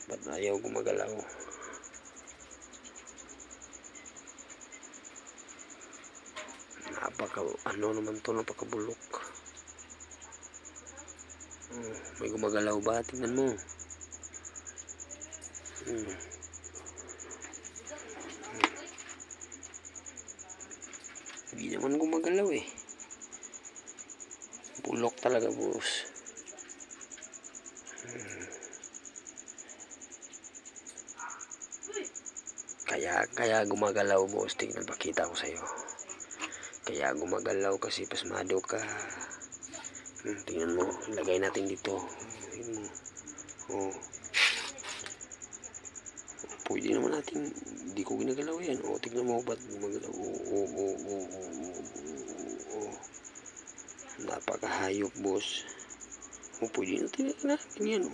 Ba't ayaw gumagalaw? Ano naman to, napakabulok. May gumagalaw ba? Tingnan mo. Hindi naman gumagalaw eh. Bulok talaga, boss. Kaya gumagalaw, boss. Tingnan, pakita ko sa'yo. Kaya gumagalaw kasi pasmado ka. Tingnan mo, ilagay natin dito. Pwede naman natin, hindi ko ginagalaw yan. Tignan mo, ba't gumagalaw? Napakahayop, boss. Pwede natin yan.